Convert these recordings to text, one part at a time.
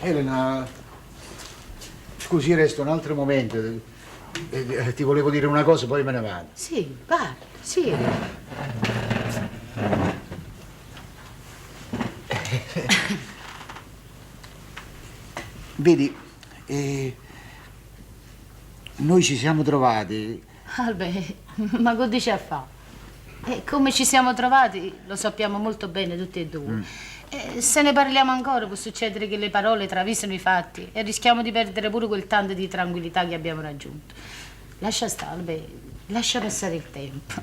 Elena, scusi, resto un altro momento. Ti volevo dire una cosa, poi me ne vado. Sì, parli, sì. Vedi, noi ci siamo trovati. Albè, ma che dici a fa? Come ci siamo trovati lo sappiamo molto bene tutti e due. Se ne parliamo ancora può succedere che le parole travisino i fatti e rischiamo di perdere pure quel tanto di tranquillità che abbiamo raggiunto. Lascia stare, Albè, lascia passare il tempo.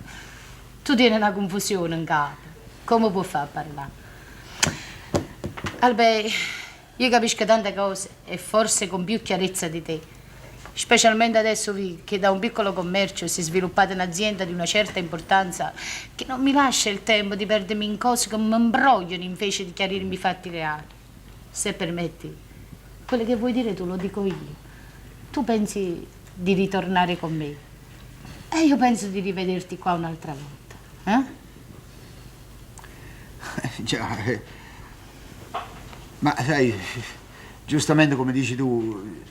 Tu tieni una confusione in capo. Come può fare a parlare? Albè, io capisco tante cose e forse con più chiarezza di te. Specialmente adesso che da un piccolo commercio si è sviluppata un'azienda di una certa importanza che non mi lascia il tempo di perdermi in cose che mi imbrogliano invece di chiarirmi i fatti reali. Se permetti, quello che vuoi dire tu lo dico io. Tu pensi di ritornare con me e io penso di rivederti qua un'altra volta. Già, ma sai, giustamente come dici tu,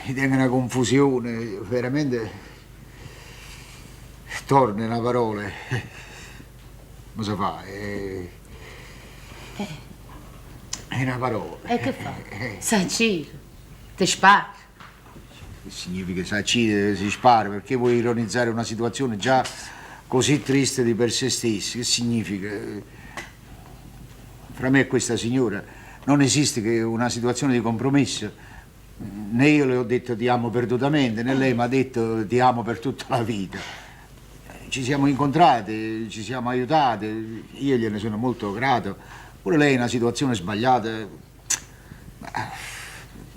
mi tengo una confusione, veramente torna una parola. Come si fa? È una parola. E che fa? Saciro, ti spara. Che significa sacire, si spara? Perché vuoi ironizzare una situazione già così triste di per sé stessi? Che significa? Fra me e questa signora non esiste che una situazione di compromesso. Né io le ho detto ti amo perdutamente, né lei mi ha detto ti amo per tutta la vita. Ci siamo incontrati, ci siamo aiutati, io gliene sono molto grato. Pure lei in una situazione sbagliata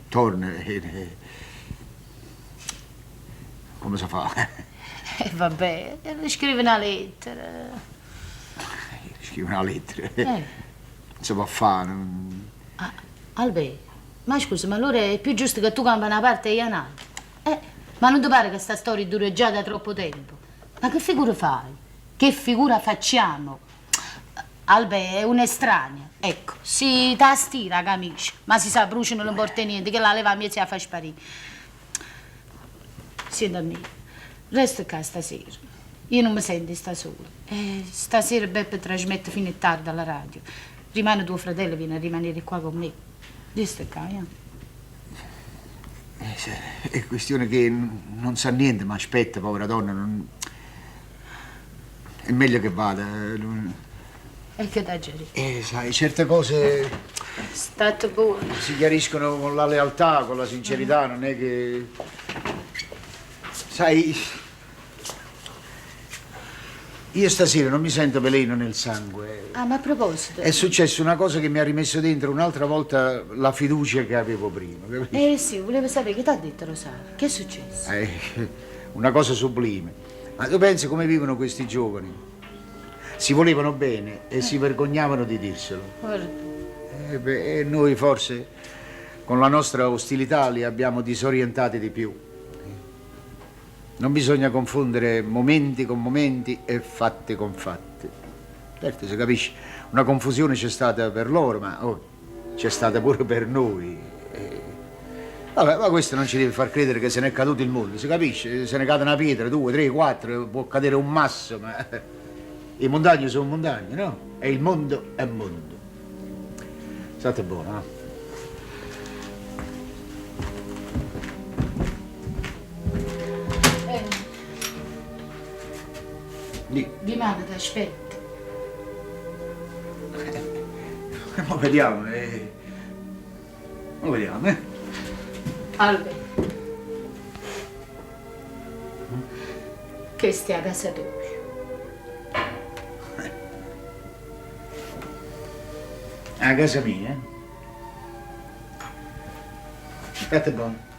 torna e... Come si fa? Vabbè, scrivi una lettera. Scrivi una lettera? Non si può fare. Albè, ma scusa, ma allora è più giusto che tu cambi una parte e io un'altra? Ma non ti pare che sta storia dura già da troppo tempo? Ma che figura fai? Che figura facciamo? Albè è un'estranea. Ecco, si tastira la camicia, ma si sa, bruciano non porta niente, che la leva a mia si la fa sparire. Senti a me, resta qua stasera. Io non mi sento sta sola. Stasera Beppe trasmette fino a tardi alla radio. Rimane tuo fratello, viene a rimanere qua con me. Resta qua, È questione che non sa niente, ma aspetta, povera donna, è meglio che vada. E che da dire? Sai, certe cose State buono. si chiariscono con la lealtà, con la sincerità, non è che... Sai, io stasera non mi sento veleno nel sangue. Ah, ma a proposito... È successa una cosa che mi ha rimesso dentro un'altra volta la fiducia che avevo prima, capisci? sì, volevo sapere che ti ha detto Rosario. Che è successo? Una cosa sublime. Ma tu pensi come vivono questi giovani? Si volevano bene e si vergognavano di dirselo. Guarda. E noi forse con la nostra ostilità li abbiamo disorientati di più. Non bisogna confondere momenti con momenti e fatti con fatti. Certo, si capisce, una confusione c'è stata per loro, ma c'è stata pure per noi. Vabbè, ma questo non ci deve far credere che se n'è caduto il mondo, si capisce? Se ne cade una pietra, 2, 3, 4, può cadere un masso, ma i montagni sono montagne, no? E il mondo è mondo. State buono, no? Rimane, ti aspetto. Ma vediamo, Ma vediamo, Albert. Che stia a casa tua. A casa mia, State buono.